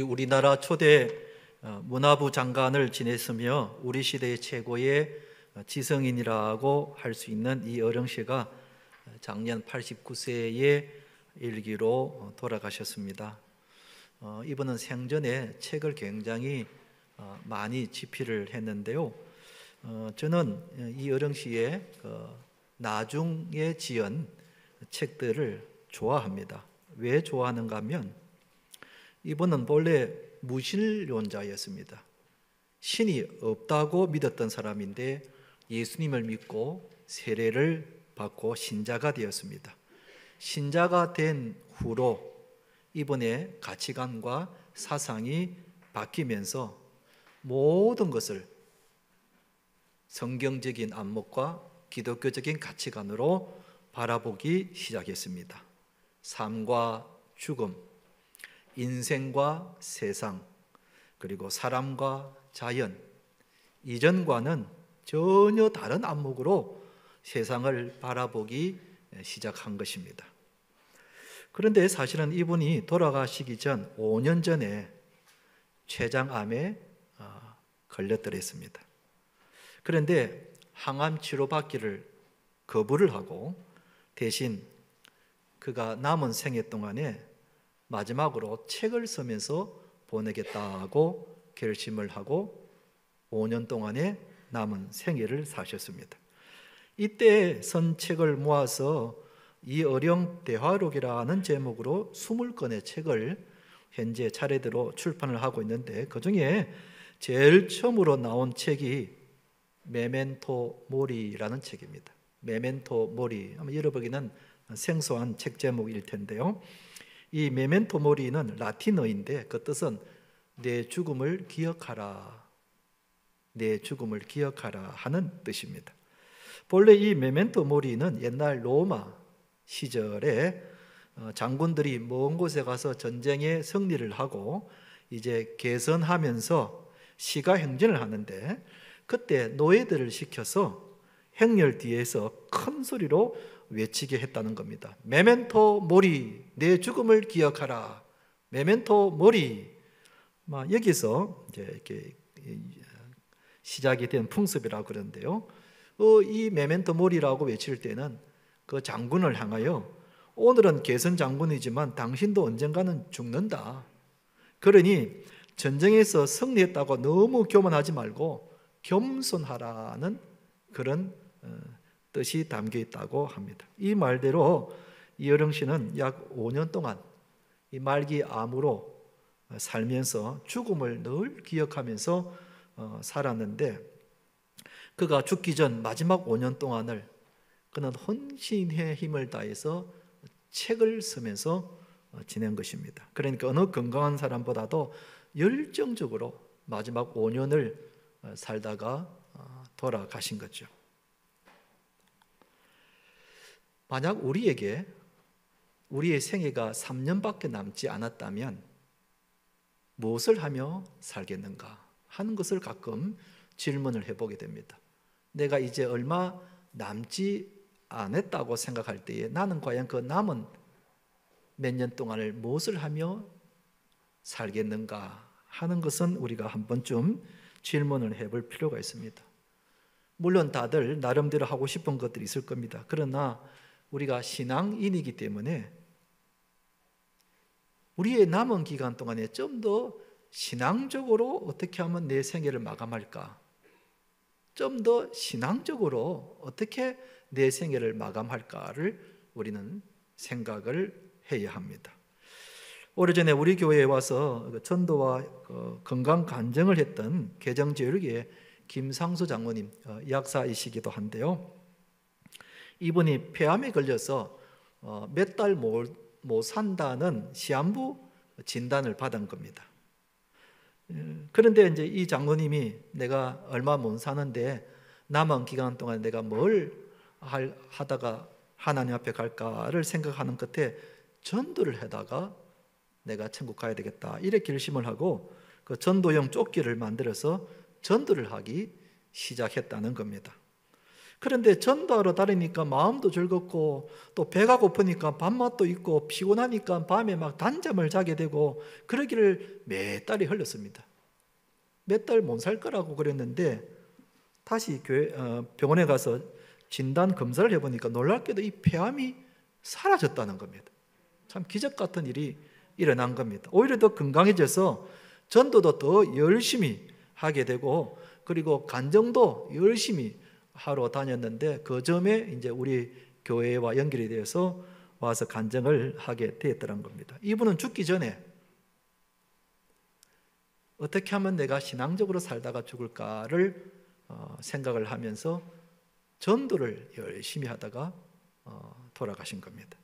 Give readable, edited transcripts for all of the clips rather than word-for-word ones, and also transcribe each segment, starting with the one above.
우리나라 초대 문화부 장관을 지냈으며 우리 시대의 최고의 지성인이라고 할 수 있는 이 어령씨가 작년 89세의 일기로 돌아가셨습니다. 이분은 생전에 책을 굉장히 많이 집필을 했는데요. 저는 이 어령씨의 나중에 지은 책들을 좋아합니다. 왜 좋아하는가 하면 이분은 본래 무신론자였습니다. 신이 없다고 믿었던 사람인데 예수님을 믿고 세례를 받고 신자가 되었습니다. 신자가 된 후로 이분의 가치관과 사상이 바뀌면서 모든 것을 성경적인 안목과 기독교적인 가치관으로 바라보기 시작했습니다. 삶과 죽음, 인생과 세상, 그리고 사람과 자연, 이전과는 전혀 다른 안목으로 세상을 바라보기 시작한 것입니다. 그런데 사실은 이분이 돌아가시기 전 5년 전에 췌장암에 걸렸더랬습니다. 그런데 항암 치료받기를 거부를 하고 대신 그가 남은 생애 동안에 마지막으로 책을 쓰면서 보내겠다고 결심을 하고 5년 동안의 남은 생애를 사셨습니다. 이때 쓴 책을 모아서 이 어령 대화록이라는 제목으로 20권의 책을 현재 차례대로 출판을 하고 있는데 그중에 제일 처음으로 나온 책이 메멘토 모리라는 책입니다. 메멘토 모리, 아마 여러분에게는 생소한 책 제목일 텐데요. 이 메멘토 모리는 라틴어인데 그 뜻은 내 죽음을 기억하라, 내 죽음을 기억하라 하는 뜻입니다. 본래 이 메멘토 모리는 옛날 로마 시절에 장군들이 먼 곳에 가서 전쟁에 승리를 하고 이제 개선하면서 시가 행진을 하는데 그때 노예들을 시켜서 행렬 뒤에서 큰 소리로 외치게 했다는 겁니다. 메멘토 모리, 내 죽음을 기억하라. 메멘토 모리. 여기서 이제 이렇게 시작이 된 풍습이라고 그러는데요. 이 메멘토 모리라고 외칠 때는 그 장군을 향하여 오늘은 개선 장군이지만 당신도 언젠가는 죽는다. 그러니 전쟁에서 승리했다고 너무 교만하지 말고 겸손하라는 그런 뜻이 담겨 있다고 합니다. 이 말대로 이어령 씨는 약 5년 동안 이 말기 암으로 살면서 죽음을 늘 기억하면서 살았는데 그가 죽기 전 마지막 5년 동안을 그는 헌신의 힘을 다해서 책을 쓰면서 지낸 것입니다. 그러니까 어느 건강한 사람보다도 열정적으로 마지막 5년을 살다가 돌아가신 거죠. 만약 우리에게 우리의 생애가 3년밖에 남지 않았다면 무엇을 하며 살겠는가 하는 것을 가끔 질문을 해보게 됩니다. 내가 이제 얼마 남지 않았다고 생각할 때에 나는 과연 그 남은 몇 년 동안을 무엇을 하며 살겠는가 하는 것은 우리가 한 번쯤 질문을 해볼 필요가 있습니다. 물론 다들 나름대로 하고 싶은 것들이 있을 겁니다. 그러나 우리가 신앙인이기 때문에 우리의 남은 기간 동안에 좀 더 신앙적으로 어떻게 하면 내 생애를 마감할까? 좀 더 신앙적으로 어떻게 내 생애를 마감할까를 우리는 생각을 해야 합니다. 오래전에 우리 교회에 와서 전도와 건강 간증을 했던 개정제일교회 김상수 장로님, 약사이시기도 한데요. 이분이 폐암에 걸려서 몇 달 못 산다는 시한부 진단을 받은 겁니다. 그런데 이제 이 장로님이 내가 얼마 못 사는데 남은 기간 동안 내가 뭘 하다가 하나님 앞에 갈까를 생각하는 끝에 전도를 하다가 내가 천국 가야 되겠다 이렇게 결심을 하고 그 전도용 조끼를 만들어서 전도를 하기 시작했다는 겁니다. 그런데 전도하러 다니니까 마음도 즐겁고 또 배가 고프니까 밥맛도 있고 피곤하니까 밤에 막 단잠을 자게 되고 그러기를 몇 달이 흘렀습니다. 몇 달 못 살 거라고 그랬는데 다시 병원에 가서 진단 검사를 해보니까 놀랍게도 이 폐암이 사라졌다는 겁니다. 참 기적 같은 일이 일어난 겁니다. 오히려 더 건강해져서 전도도 더 열심히 하게 되고 그리고 간정도 열심히 하러 다녔는데 그 점에 이제 우리 교회와 연결이 되어서 와서 간증을 하게 되었더란 겁니다. 이분은 죽기 전에 어떻게 하면 내가 신앙적으로 살다가 죽을까를 생각을 하면서 전도를 열심히 하다가 돌아가신 겁니다.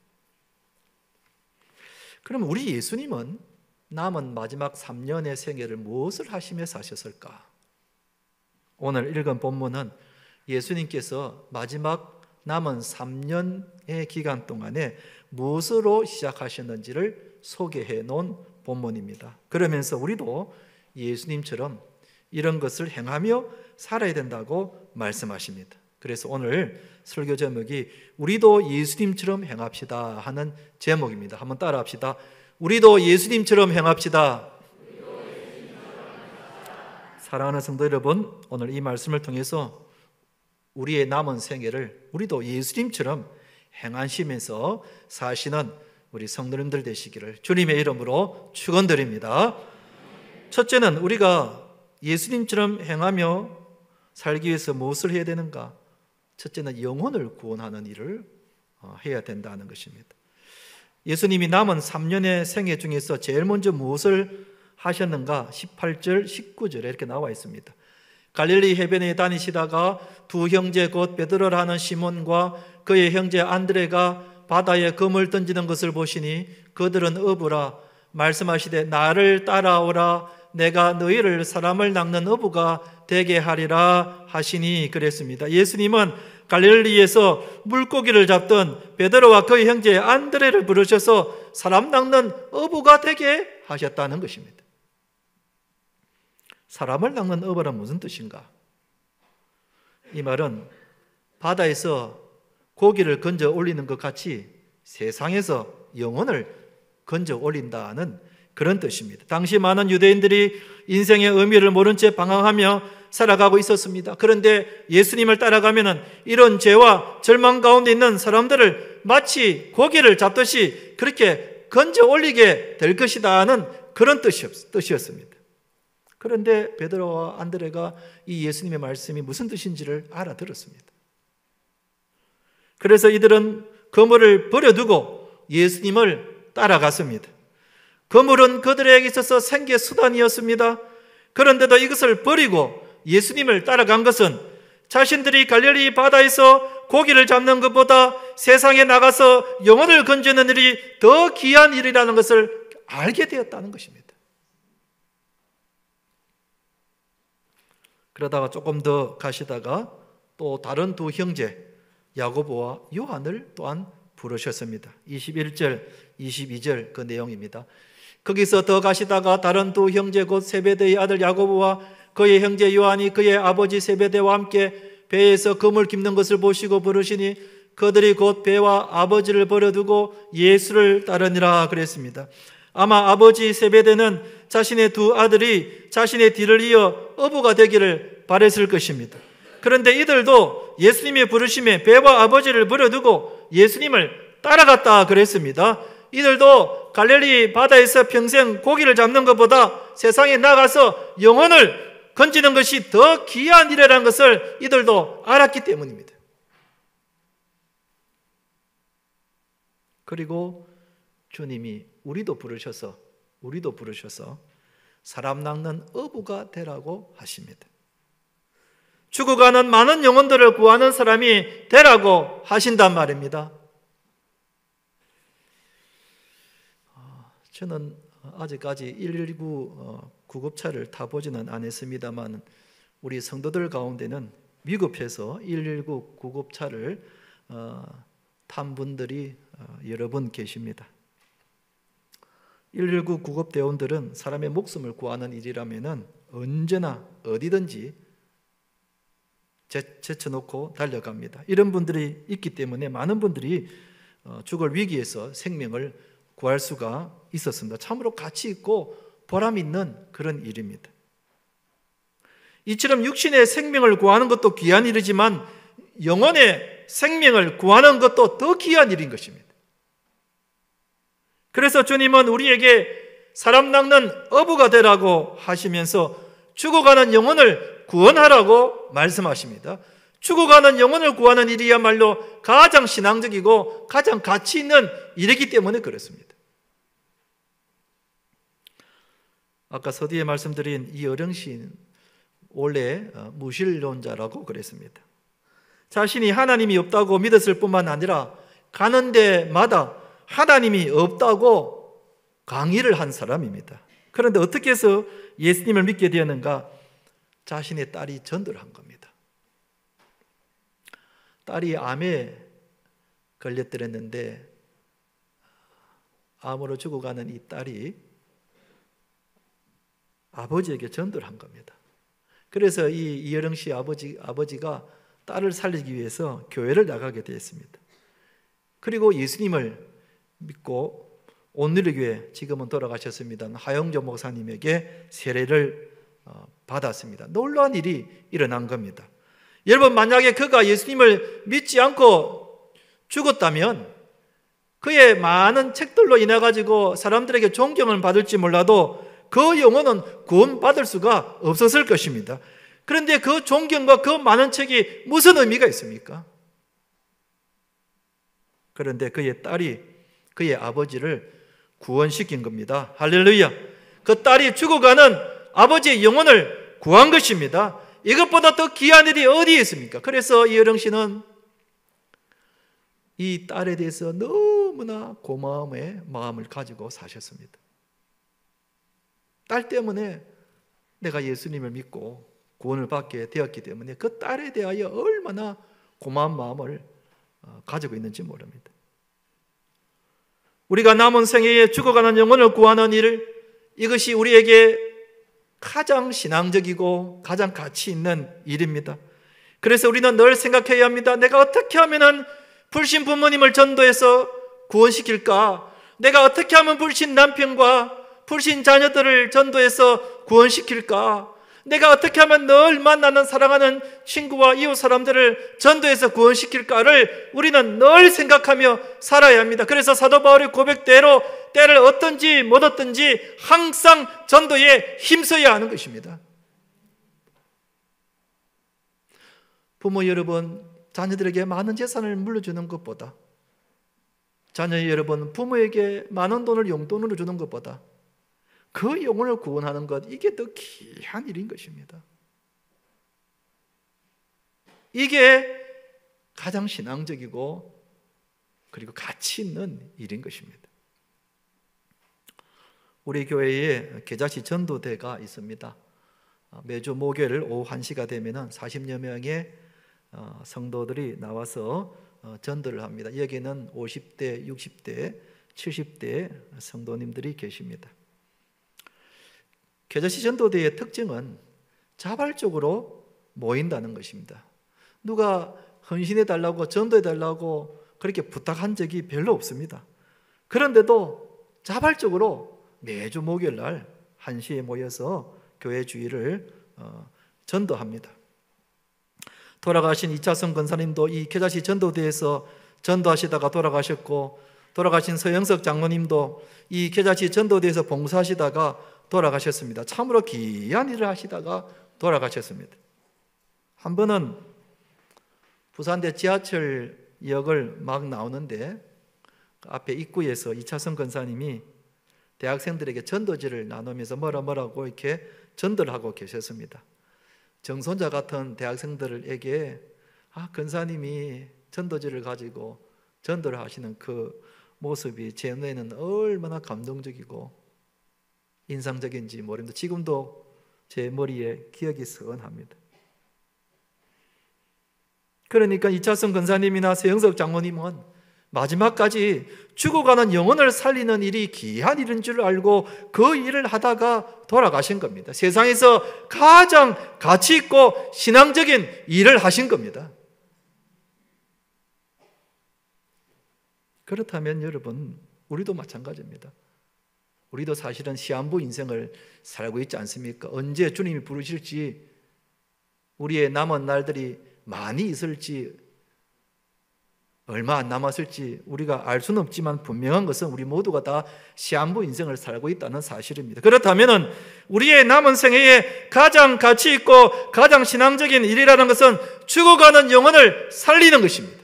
그럼 우리 예수님은 남은 마지막 3년의 생애를 무엇을 하시며 사셨을까? 오늘 읽은 본문은 예수님께서 마지막 남은 3년의 기간 동안에 무엇으로 시작하셨는지를 소개해 놓은 본문입니다. 그러면서 우리도 예수님처럼 이런 것을 행하며 살아야 된다고 말씀하십니다. 그래서 오늘 설교 제목이 우리도 예수님처럼 행합시다 하는 제목입니다. 한번 따라 합시다. 우리도 예수님처럼 행합시다. 사랑하는 성도 여러분, 오늘 이 말씀을 통해서 우리의 남은 생애를 우리도 예수님처럼 행하시면서 사시는 우리 성도님들 되시기를 주님의 이름으로 축원드립니다. 첫째는 우리가 예수님처럼 행하며 살기 위해서 무엇을 해야 되는가? 첫째는 영혼을 구원하는 일을 해야 된다는 것입니다. 예수님이 남은 3년의 생애 중에서 제일 먼저 무엇을 하셨는가? 18절, 19절에 이렇게 나와 있습니다. 갈릴리 해변에 다니시다가 두 형제 곧 베드로라 하는 시몬과 그의 형제 안드레가 바다에 그물 던지는 것을 보시니 그들은 어부라 말씀하시되 나를 따라오라 내가 너희를 사람을 낚는 어부가 되게 하리라 하시니 그랬습니다. 예수님은 갈릴리에서 물고기를 잡던 베드로와 그의 형제 안드레를 부르셔서 사람 낚는 어부가 되게 하셨다는 것입니다. 사람을 낚는 어부란 무슨 뜻인가? 이 말은 바다에서 고기를 건져 올리는 것 같이 세상에서 영혼을 건져 올린다는 그런 뜻입니다. 당시 많은 유대인들이 인생의 의미를 모른 채 방황하며 살아가고 있었습니다. 그런데 예수님을 따라가면 이런 죄와 절망 가운데 있는 사람들을 마치 고기를 잡듯이 그렇게 건져 올리게 될 것이다는 그런 뜻이었습니다. 그런데 베드로와 안드레가 이 예수님의 말씀이 무슨 뜻인지를 알아들었습니다. 그래서 이들은 그물을 버려두고 예수님을 따라갔습니다. 그물은 그들에게 있어서 생계 수단이었습니다. 그런데도 이것을 버리고 예수님을 따라간 것은 자신들이 갈릴리 바다에서 고기를 잡는 것보다 세상에 나가서 영혼을 건지는 일이 더 귀한 일이라는 것을 알게 되었다는 것입니다. 그러다가 조금 더 가시다가 또 다른 두 형제 야고보와 요한을 또한 부르셨습니다. 21절, 22절 그 내용입니다. 거기서 더 가시다가 다른 두 형제 곧 세베대의 아들 야고보와 그의 형제 요한이 그의 아버지 세베대와 함께 배에서 그물 깁는 것을 보시고 부르시니 그들이 곧 배와 아버지를 버려두고 예수를 따르니라 그랬습니다. 아마 아버지 세베대는 자신의 두 아들이 자신의 뒤를 이어 어부가 되기를 바랬을 것입니다. 그런데 이들도 예수님의 부르심에 배와 아버지를 버려두고 예수님을 따라갔다 그랬습니다. 이들도 갈릴리 바다에서 평생 고기를 잡는 것보다 세상에 나가서 영혼을 건지는 것이 더 귀한 일이라는 것을 이들도 알았기 때문입니다. 그리고 주님이 우리도 부르셔서 사람 낚는 어부가 되라고 하십니다. 죽어가는 많은 영혼들을 구하는 사람이 되라고 하신단 말입니다. 저는 아직까지 119 구급차를 타보지는 않았습니다만 우리 성도들 가운데는 미국에서 119 구급차를 탄 분들이 여러 분 계십니다. 119 구급대원들은 사람의 목숨을 구하는 일이라면 언제나 어디든지 제쳐놓고 달려갑니다. 이런 분들이 있기 때문에 많은 분들이 죽을 위기에서 생명을 구할 수가 있었습니다. 참으로 가치 있고 보람 있는 그런 일입니다. 이처럼 육신의 생명을 구하는 것도 귀한 일이지만 영혼의 생명을 구하는 것도 더 귀한 일인 것입니다. 그래서 주님은 우리에게 사람 낚는 어부가 되라고 하시면서 죽어가는 영혼을 구원하라고 말씀하십니다. 죽어가는 영혼을 구하는 일이야말로 가장 신앙적이고 가장 가치 있는 일이기 때문에 그렇습니다. 아까 서두에 말씀드린 이 어령신 원래 무신론자라고 그랬습니다. 자신이 하나님이 없다고 믿었을 뿐만 아니라 가는 데마다 하나님이 없다고 강의를 한 사람입니다. 그런데 어떻게 해서 예수님을 믿게 되었는가? 자신의 딸이 전도를 한 겁니다. 딸이 암에 걸렸더랬는데 암으로 죽어가는 이 딸이 아버지에게 전도를 한 겁니다. 그래서 이 이여령 씨 아버지가 딸을 살리기 위해서 교회를 나가게 되었습니다. 그리고 예수님을 믿고 온누리교회, 지금은 돌아가셨습니다, 하영조 목사님에게 세례를 받았습니다. 놀라운 일이 일어난 겁니다. 여러분, 만약에 그가 예수님을 믿지 않고 죽었다면 그의 많은 책들로 인해 가지고 사람들에게 존경을 받을지 몰라도 그 영혼은 구원받을 수가 없었을 것입니다. 그런데 그 존경과 그 많은 책이 무슨 의미가 있습니까? 그런데 그의 딸이 그의 아버지를 구원시킨 겁니다. 할렐루야. 그 딸이 죽어가는 아버지의 영혼을 구한 것입니다. 이것보다 더 귀한 일이 어디에 있습니까? 그래서 이여령 씨는 이 딸에 대해서 너무나 고마움의 마음을 가지고 사셨습니다. 딸 때문에 내가 예수님을 믿고 구원을 받게 되었기 때문에 그 딸에 대하여 얼마나 고마운 마음을 가지고 있는지 모릅니다. 우리가 남은 생애에 죽어가는 영혼을 구하는 일, 이것이 우리에게 가장 신앙적이고 가장 가치 있는 일입니다. 그래서 우리는 늘 생각해야 합니다. 내가 어떻게 하면 불신 부모님을 전도해서 구원시킬까? 내가 어떻게 하면 불신 남편과 불신 자녀들을 전도해서 구원시킬까? 내가 어떻게 하면 늘 만나는 사랑하는 친구와 이웃 사람들을 전도해서 구원시킬까를 우리는 늘 생각하며 살아야 합니다. 그래서 사도 바울의 고백대로 때를 얻든지 못 얻든지 항상 전도에 힘써야 하는 것입니다. 부모 여러분, 자녀들에게 많은 재산을 물려주는 것보다, 자녀 여러분, 부모에게 많은 돈을 용돈으로 주는 것보다 그 영혼을 구원하는 것, 이게 더 귀한 일인 것입니다. 이게 가장 신앙적이고 그리고 가치 있는 일인 것입니다. 우리 교회에 계자시 전도대가 있습니다. 매주 목요일 오후 1시가 되면 40여 명의 성도들이 나와서 전도를 합니다. 여기는 50대, 60대, 70대 성도님들이 계십니다. 계자시 전도대의 특징은 자발적으로 모인다는 것입니다. 누가 헌신해달라고 전도해달라고 그렇게 부탁한 적이 별로 없습니다. 그런데도 자발적으로 매주 목요일 날 1시에 모여서 교회 주일을 전도합니다. 돌아가신 이차성 권사님도 이 계자시 전도대에서 전도하시다가 돌아가셨고, 돌아가신 서영석 장로님도 이 계자시 전도대에서 봉사하시다가 돌아가셨습니다. 참으로 귀한 일을 하시다가 돌아가셨습니다. 한 번은 부산대 지하철역을 막 나오는데 앞에 입구에서 이차성 권사님이 대학생들에게 전도지를 나누면서 뭐라고 이렇게 전도를 하고 계셨습니다. 정손자 같은 대학생들에게 권사님이 전도지를 가지고 전도를 하시는 그 모습이 제 눈에는 얼마나 감동적이고 인상적인지 모릅니다. 지금도 제 머리에 기억이 선합니다. 그러니까 이차성 권사님이나 서영석 장로님은 마지막까지 죽어가는 영혼을 살리는 일이 귀한 일인 줄 알고 그 일을 하다가 돌아가신 겁니다. 세상에서 가장 가치 있고 신앙적인 일을 하신 겁니다. 그렇다면 여러분, 우리도 마찬가지입니다. 우리도 사실은 시한부 인생을 살고 있지 않습니까? 언제 주님이 부르실지, 우리의 남은 날들이 많이 있을지, 얼마 안 남았을지 우리가 알 수는 없지만 분명한 것은 우리 모두가 다 시한부 인생을 살고 있다는 사실입니다. 그렇다면 우리의 남은 생애에 가장 가치 있고 가장 신앙적인 일이라는 것은 죽어가는 영혼을 살리는 것입니다.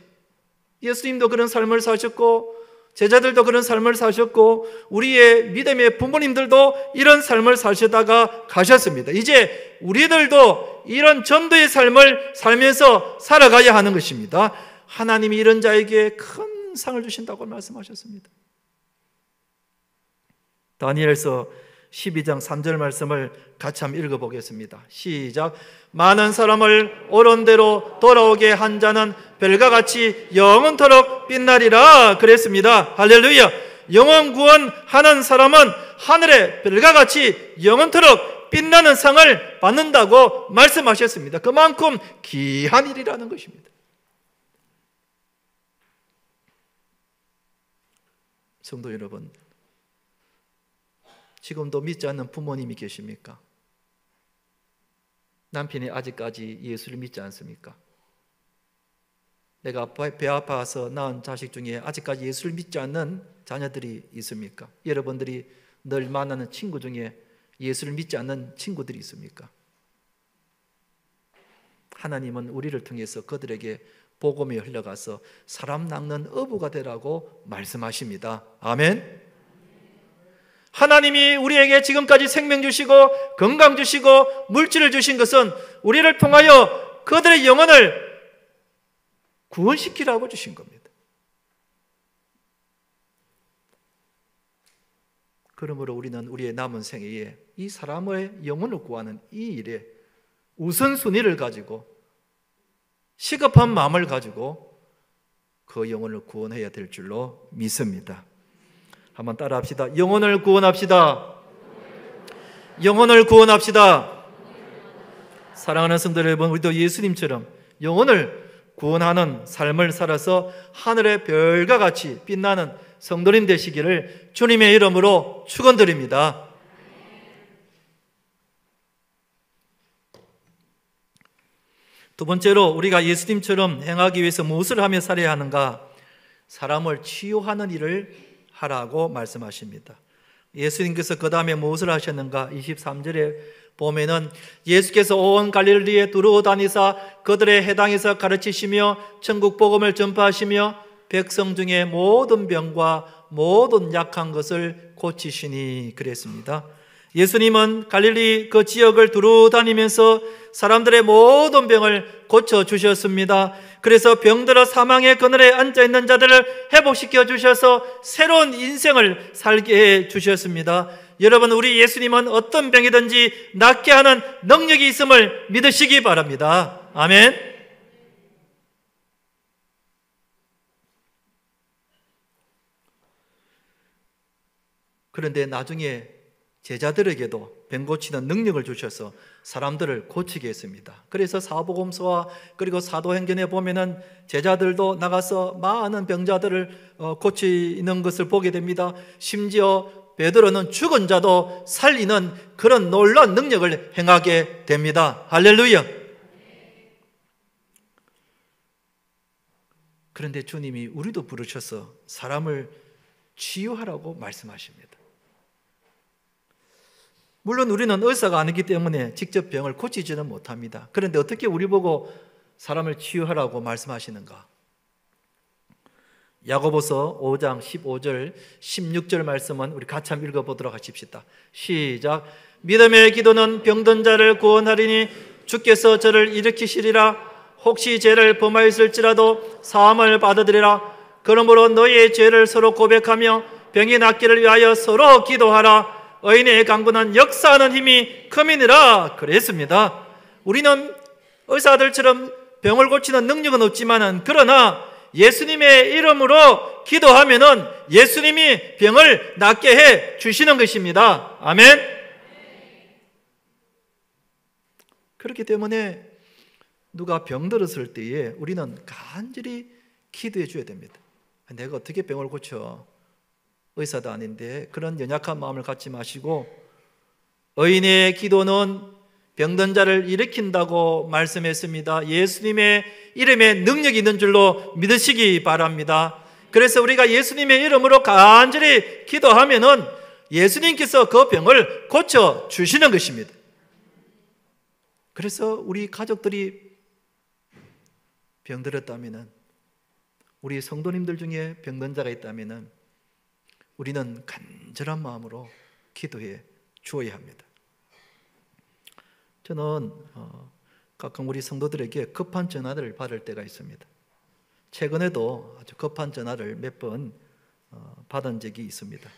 예수님도 그런 삶을 사셨고 제자들도 그런 삶을 사셨고 우리의 믿음의 부모님들도 이런 삶을 사시다가 가셨습니다. 이제 우리들도 이런 전도의 삶을 살면서 살아가야 하는 것입니다. 하나님이 이런 자에게 큰 상을 주신다고 말씀하셨습니다. 다니엘서 12장 3절 말씀을 같이 한번 읽어보겠습니다. 시작. 많은 사람을 옳은 대로 돌아오게 한 자는 별과 같이 영원토록 빛나리라 그랬습니다. 할렐루야. 영원 구원하는 사람은 하늘의 별과 같이 영원토록 빛나는 상을 받는다고 말씀하셨습니다. 그만큼 귀한 일이라는 것입니다. 성도 여러분, 지금도 믿지 않는 부모님이 계십니까? 남편이 아직까지 예수를 믿지 않습니까? 내가 배 아파서 낳은 자식 중에 아직까지 예수를 믿지 않는 자녀들이 있습니까? 여러분들이 늘 만나는 친구 중에 예수를 믿지 않는 친구들이 있습니까? 하나님은 우리를 통해서 그들에게 복음이 흘러가서 사람 낚는 어부가 되라고 말씀하십니다. 아멘. 하나님이 우리에게 지금까지 생명 주시고 건강 주시고 물질을 주신 것은 우리를 통하여 그들의 영혼을 구원시키라고 주신 겁니다. 그러므로 우리는 우리의 남은 생애에 이 사람의 영혼을 구하는 이 일에 우선순위를 가지고 시급한 마음을 가지고 그 영혼을 구원해야 될 줄로 믿습니다. 한번 따라 합시다. 영혼을 구원합시다. 영혼을 구원합시다. 사랑하는 성도 여러분, 우리도 예수님처럼 영혼을 구원하는 삶을 살아서 하늘의 별과 같이 빛나는 성도님 되시기를 주님의 이름으로 축원드립니다. 두 번째로 우리가 예수님처럼 행하기 위해서 무엇을 하며 살아야 하는가? 사람을 치유하는 일을 하라고 말씀하십니다. 예수님께서 그 다음에 무엇을 하셨는가? 23절에 보면은 예수께서 온 갈릴리에 두루 다니사 그들의 해당에서 가르치시며 천국 복음을 전파하시며 백성 중에 모든 병과 모든 약한 것을 고치시니 그랬습니다. 예수님은 갈릴리 그 지역을 두루 다니면서 사람들의 모든 병을 고쳐주셨습니다. 그래서 병들어 사망의 그늘에 앉아있는 자들을 회복시켜 주셔서 새로운 인생을 살게 해주셨습니다. 여러분, 우리 예수님은 어떤 병이든지 낫게 하는 능력이 있음을 믿으시기 바랍니다. 아멘. 그런데 나중에 제자들에게도 병 고치는 능력을 주셔서 사람들을 고치게 했습니다. 그래서 사복음서와 그리고 사도행전에 보면은 제자들도 나가서 많은 병자들을 고치는 것을 보게 됩니다. 심지어 베드로는 죽은 자도 살리는 그런 놀라운 능력을 행하게 됩니다. 할렐루야. 그런데 주님이 우리도 부르셔서 사람을 치유하라고 말씀하십니다. 물론 우리는 의사가 아니기 때문에 직접 병을 고치지는 못합니다. 그런데 어떻게 우리 보고 사람을 치유하라고 말씀하시는가? 야고보서 5장 15절 16절 말씀은 우리 같이 한번 읽어보도록 하십시다. 시작. 믿음의 기도는 병든 자를 구원하리니 주께서 저를 일으키시리라. 혹시 죄를 범하였을지라도 사함을 받으리라. 그러므로 너희의 죄를 서로 고백하며 병이 낫기를 위하여 서로 기도하라. 의인의 강구는 역사하는 힘이 큼이니라 그랬습니다. 우리는 의사들처럼 병을 고치는 능력은 없지만은 그러나 예수님의 이름으로 기도하면은 예수님이 병을 낫게 해 주시는 것입니다. 아멘. 그렇기 때문에 누가 병들었을 때에 우리는 간절히 기도해 줘야 됩니다. 내가 어떻게 병을 고쳐? 의사도 아닌데. 그런 연약한 마음을 갖지 마시고, 의인의 기도는 병든 자를 일으킨다고 말씀했습니다. 예수님의 이름에 능력이 있는 줄로 믿으시기 바랍니다. 그래서 우리가 예수님의 이름으로 간절히 기도하면은 예수님께서 그 병을 고쳐 주시는 것입니다. 그래서 우리 가족들이 병들었다면은, 우리 성도님들 중에 병든 자가 있다면은 우리는 간절한 마음으로 기도해 주어야 합니다. 저는 가끔 우리 성도들에게 급한 전화를 받을 때가 있습니다. 최근에도 아주 급한 전화를 몇 번 받은 적이 있습니다.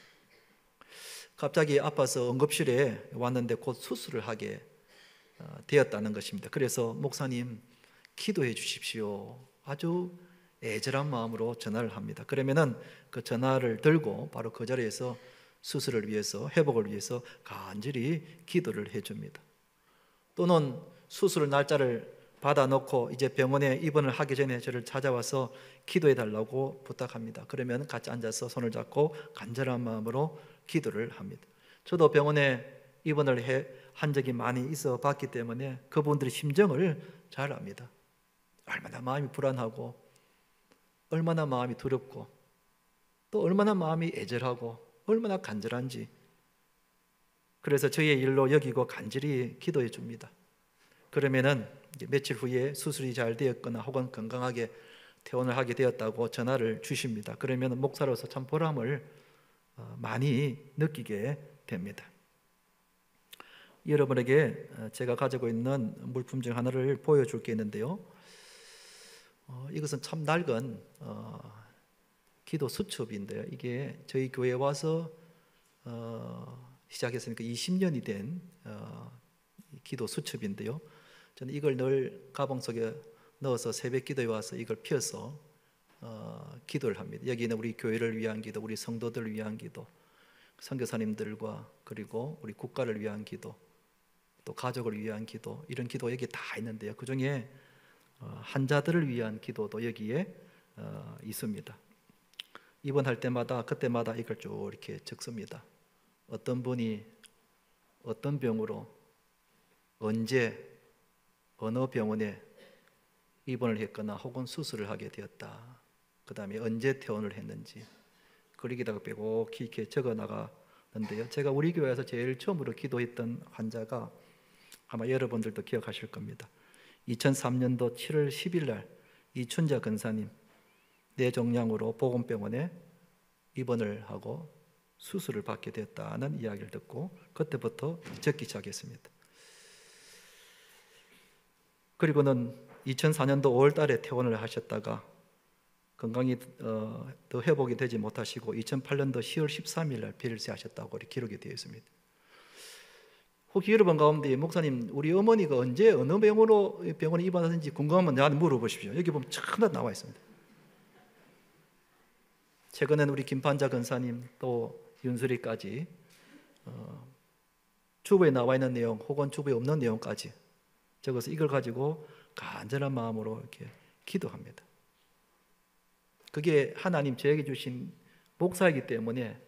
갑자기 아파서 응급실에 왔는데 곧 수술을 하게 되었다는 것입니다. 그래서 목사님 기도해 주십시오. 아주 애절한 마음으로 전화를 합니다. 그러면은 그 전화를 들고 바로 그 자리에서 수술을 위해서, 회복을 위해서 간절히 기도를 해줍니다. 또는 수술 날짜를 받아놓고 이제 병원에 입원을 하기 전에 저를 찾아와서 기도해 달라고 부탁합니다. 그러면 같이 앉아서 손을 잡고 간절한 마음으로 기도를 합니다. 저도 병원에 입원을 한 적이 많이 있어 봤기 때문에 그분들의 심정을 잘 압니다. 얼마나 마음이 불안하고, 얼마나 마음이 두렵고, 또 얼마나 마음이 애절하고, 얼마나 간절한지. 그래서 저의 일로 여기고 간절히 기도해 줍니다. 그러면은 며칠 후에 수술이 잘 되었거나 혹은 건강하게 퇴원을 하게 되었다고 전화를 주십니다. 그러면 목사로서 참 보람을 많이 느끼게 됩니다. 여러분에게 제가 가지고 있는 물품 중 하나를 보여줄 게 있는데요. 이것은 참 낡은 기도 수첩인데요. 이게 저희 교회에 와서 시작했으니까 20년이 된 기도 수첩인데요. 저는 이걸 늘 가방 속에 넣어서 새벽 기도에 와서 이걸 펴서 기도를 합니다. 여기는 우리 교회를 위한 기도, 우리 성도들을 위한 기도, 선교사님들과 그리고 우리 국가를 위한 기도, 또 가족을 위한 기도, 이런 기도 여기 다 있는데요. 그 중에 환자들을 위한 기도도 여기에 있습니다. 입원할 때마다 그때마다 이걸 쭉 이렇게 적습니다. 어떤 분이 어떤 병으로 언제 어느 병원에 입원을 했거나 혹은 수술을 하게 되었다. 그 다음에 언제 퇴원을 했는지 거기다가 빼곡히 이렇게 적어 나가는데요. 제가 우리 교회에서 제일 처음으로 기도했던 환자가 아마 여러분들도 기억하실 겁니다. 2003년도 7월 10일 날 이춘자 근사님 뇌종양으로 보건병원에 입원을 하고 수술을 받게 되었다는 이야기를 듣고 그때부터 적기 시작했습니다. 그리고는 2004년도 5월 달에 퇴원을 하셨다가 건강이 더 회복이 되지 못하시고 2008년도 10월 13일 날 별세하셨다고 기록이 되어 있습니다. 혹시 여러분 가운데 목사님 우리 어머니가 언제 어느 병원에 입원하는지 궁금하면 나한테 물어보십시오. 여기 보면 참 나와 있습니다. 최근에는 우리 김판자 근사님 또 윤수리까지 주부에 나와 있는 내용 혹은 주부에 없는 내용까지 적어서 이걸 가지고 간절한 마음으로 이렇게 기도합니다. 그게 하나님 저에게 주신 목사이기 때문에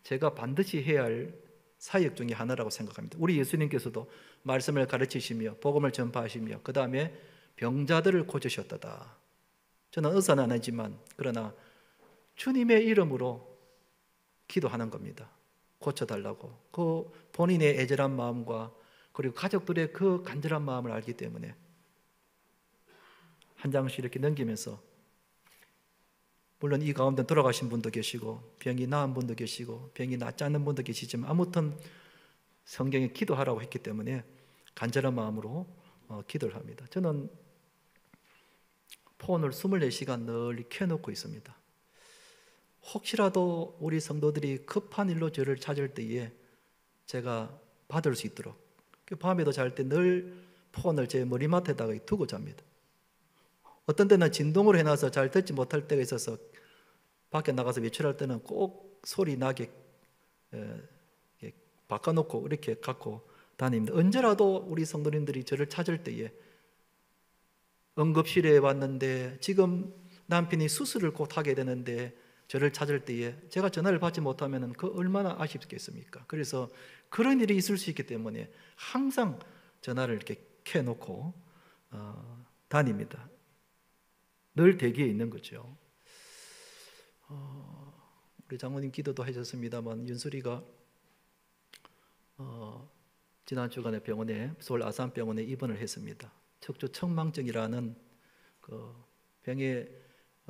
제가 반드시 해야 할 사역 중에 하나라고 생각합니다. 우리 예수님께서도 말씀을 가르치시며 복음을 전파하시며 그 다음에 병자들을 고치셨다. 저는 의사는 아니지만 그러나 주님의 이름으로 기도하는 겁니다. 고쳐달라고. 그 본인의 애절한 마음과 그리고 가족들의 그 간절한 마음을 알기 때문에 한 장씩 이렇게 넘기면서 물론 이 가운데 돌아가신 분도 계시고 병이 나은 분도 계시고 병이 낫지 않는 분도 계시지만 아무튼 성경에 기도하라고 했기 때문에 간절한 마음으로 기도를 합니다. 저는 폰을 24시간 늘 켜놓고 있습니다. 혹시라도 우리 성도들이 급한 일로 저를 찾을 때에 제가 받을 수 있도록 밤에도 잘 때 늘 폰을 제 머리맡에다가 두고 잡니다. 어떤 때는 진동으로 해놔서 잘 듣지 못할 때가 있어서 밖에 나가서 외출할 때는 꼭 소리 나게 바꿔놓고 이렇게 갖고 다닙니다. 언제라도 우리 성도님들이 저를 찾을 때에 응급실에 왔는데 지금 남편이 수술을 곧 하게 되는데 저를 찾을 때에 제가 전화를 받지 못하면 그 얼마나 아쉽겠습니까? 그래서 그런 일이 있을 수 있기 때문에 항상 전화를 이렇게 켜놓고 다닙니다. 늘 대기에 있는 거죠. 우리 장모님 기도도 하셨습니다만 윤수리가 지난 주간에 병원에 서울 아산병원에 입원을 했습니다. 척추청망증이라는 그 병의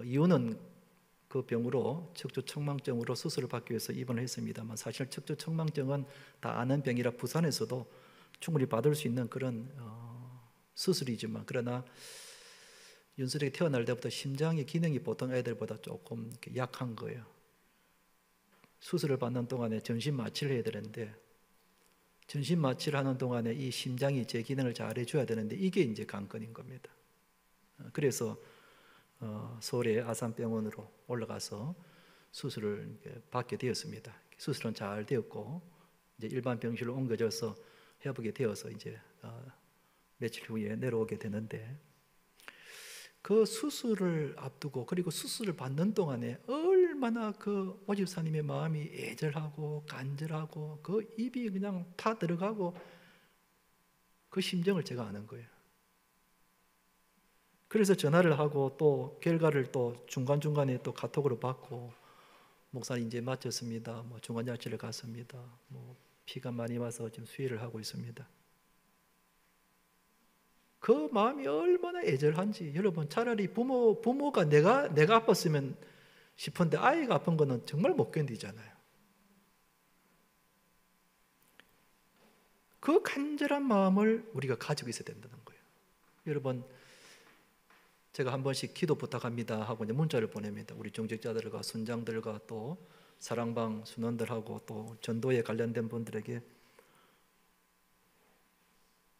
이유는 그 병으로 척추청망증으로 수술을 받기 위해서 입원을 했습니다만 사실 척추청망증은 다 아는 병이라 부산에서도 충분히 받을 수 있는 그런 수술이지만 그러나 윤수리가 태어날 때부터 심장의 기능이 보통 애들보다 조금 약한 거예요. 수술을 받는 동안에 전신 마취를 해야 되는데 전신 마취를 하는 동안에 이 심장이 제 기능을 잘 해줘야 되는데 이게 이제 관건인 겁니다. 그래서 서울의 아산병원으로 올라가서 수술을 받게 되었습니다. 수술은 잘 되었고 이제 일반 병실로 옮겨져서 회복이 되어서 이제 며칠 후에 내려오게 되는데 그 수술을 앞두고 그리고 수술을 받는 동안에 얼마나 그 오집사님의 마음이 애절하고 간절하고 그 입이 그냥 다 들어가고 그 심정을 제가 아는 거예요. 그래서 전화를 하고 또 결과를 또 중간중간에 또 카톡으로 받고 목사님 이제 마쳤습니다. 뭐 중환자실에 갔습니다. 뭐 피가 많이 와서 지금 수혈을 하고 있습니다. 그 마음이 얼마나 애절한지 여러분 차라리 부모가 내가 아팠으면 싶은데 아이가 아픈 거는 정말 못 견디잖아요. 그 간절한 마음을 우리가 가지고 있어야 된다는 거예요. 여러분 제가 한 번씩 기도 부탁합니다 하고 이제 문자를 보냅니다. 우리 중직자들과 순장들과 또 사랑방 순원들하고 또 전도에 관련된 분들에게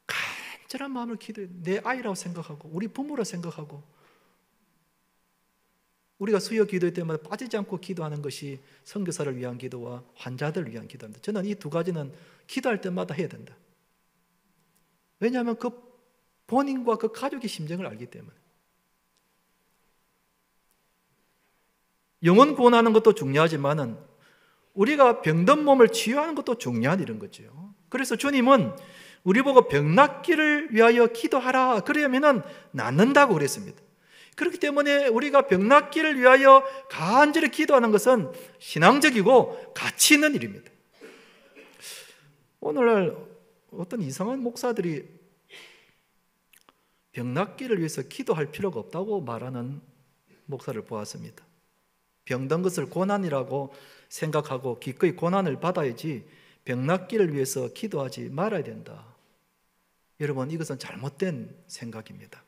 간절한 마음을 기도해. 내 아이라고 생각하고 우리 부모라 생각하고 우리가 수요 기도회 때마다 빠지지 않고 기도하는 것이 선교사를 위한 기도와 환자들을 위한 기도입니다. 저는 이 두 가지는 기도할 때마다 해야 된다. 왜냐하면 그 본인과 그 가족의 심정을 알기 때문에. 영혼 구원하는 것도 중요하지만은 우리가 병든 몸을 치유하는 것도 중요한 일인 거죠. 그래서 주님은 우리 보고 병 낫기를 위하여 기도하라. 그러면은 낫는다고 그랬습니다. 그렇기 때문에 우리가 병 낫기를 위하여 간절히 기도하는 것은 신앙적이고 가치 있는 일입니다. 오늘날 어떤 이상한 목사들이 병 낫기를 위해서 기도할 필요가 없다고 말하는 목사를 보았습니다. 병든 것을 고난이라고 생각하고 기꺼이 고난을 받아야지 병 낫기를 위해서 기도하지 말아야 된다. 여러분 이것은 잘못된 생각입니다.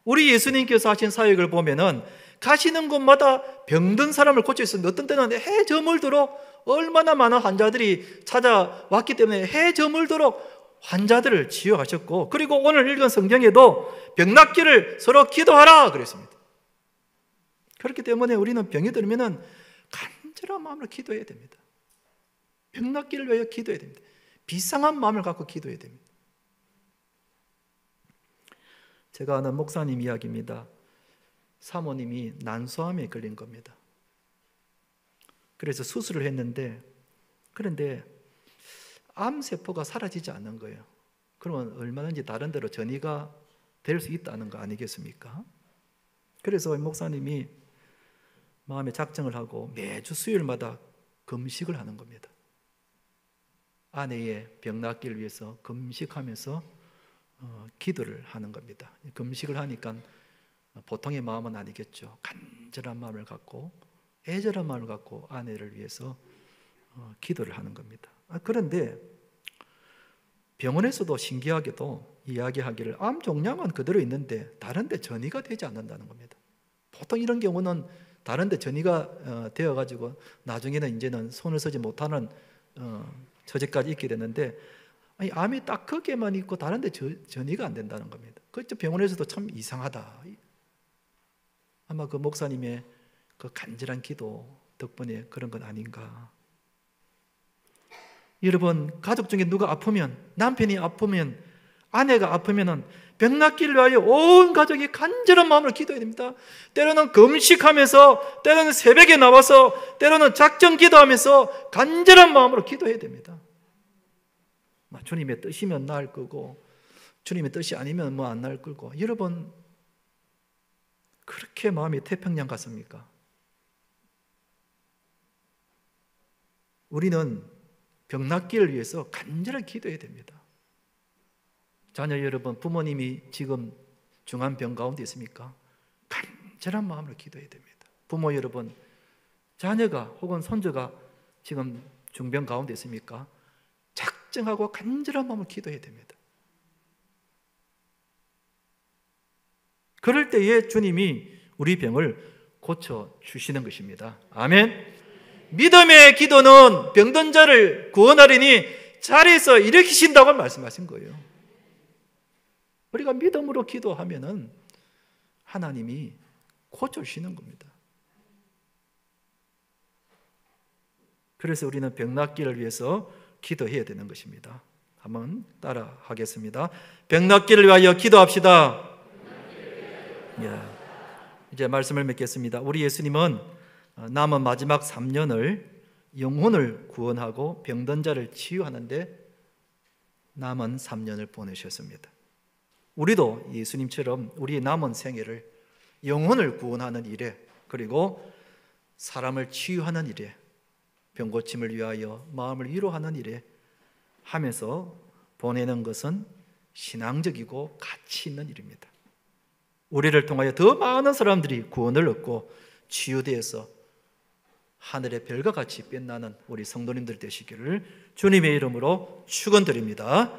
우리 예수님께서 하신 사역을 보면은 가시는 곳마다 병든 사람을 고치셨습니다. 어떤 때는 해 저물도록 얼마나 많은 환자들이 찾아왔기 때문에 해 저물도록 환자들을 치유하셨고 그리고 오늘 읽은 성경에도 병 낫기를 서로 기도하라 그랬습니다. 그렇기 때문에 우리는 병이 들면은 간절한 마음으로 기도해야 됩니다. 병 낫기를 위하여 기도해야 됩니다. 비상한 마음을 갖고 기도해야 됩니다. 제가 아는 목사님 이야기입니다. 사모님이 난소암에 걸린 겁니다. 그래서 수술을 했는데 그런데 암세포가 사라지지 않는 거예요. 그러면 얼마든지 다른 데로 전이가 될 수 있다는 거 아니겠습니까? 그래서 목사님이 마음에 작정을 하고 매주 수요일마다 금식을 하는 겁니다. 아내의 병 낫기를 위해서 금식하면서 기도를 하는 겁니다. 금식을 하니까 보통의 마음은 아니겠죠. 간절한 마음을 갖고 애절한 마음을 갖고 아내를 위해서 기도를 하는 겁니다. 그런데 병원에서도 신기하게도 이야기하기를 암 종양은 그대로 있는데 다른 데 전이가 되지 않는다는 겁니다. 보통 이런 경우는 다른 데 전이가 되어가지고 나중에는 이제는 손을 쓰지 못하는 처지까지 있게 되는데 아니, 암이 딱 거기에만 있고 다른 데 전이가 안 된다는 겁니다. 그렇죠. 병원에서도 참 이상하다. 아마 그 목사님의 그 간절한 기도 덕분에 그런 건 아닌가. 여러분, 가족 중에 누가 아프면, 남편이 아프면, 아내가 아프면은 병낫기를 위하여 온 가족이 간절한 마음으로 기도해야 됩니다. 때로는 금식하면서, 때로는 새벽에 나와서, 때로는 작정 기도하면서 간절한 마음으로 기도해야 됩니다. 주님의 뜻이면 나을 거고, 주님의 뜻이 아니면 뭐 안 나을 거고. 여러분, 그렇게 마음이 태평양 같습니까? 우리는 병낫기를 위해서 간절하게 기도해야 됩니다. 자녀 여러분, 부모님이 지금 중한 병 가운데 있습니까? 간절한 마음으로 기도해야 됩니다. 부모 여러분, 자녀가 혹은 손주가 지금 중병 가운데 있습니까? 작정하고 간절한 마음으로 기도해야 됩니다. 그럴 때에 주님이 우리 병을 고쳐주시는 것입니다. 아멘. 믿음의 기도는 병든 자를 구원하리니 자리에서 일으키신다고 말씀하신 거예요. 우리가 믿음으로 기도하면은 하나님이 고쳐주시는 겁니다. 그래서 우리는 병낫기를 위해서 기도해야 되는 것입니다. 한번 따라 하겠습니다. 병낫기를 위하여 기도합시다. 이제 말씀을 맺겠습니다. 우리 예수님은 남은 마지막 3년을 영혼을 구원하고 병든 자를 치유하는데 남은 3년을 보내셨습니다. 우리도 예수님처럼 우리의 남은 생애를 영혼을 구원하는 일에, 그리고 사람을 치유하는 일에, 병고침을 위하여 마음을 위로하는 일에 하면서 보내는 것은 신앙적이고 가치 있는 일입니다. 우리를 통하여 더 많은 사람들이 구원을 얻고 치유되어서 하늘의 별과 같이 빛나는 우리 성도님들 되시기를 주님의 이름으로 축원드립니다.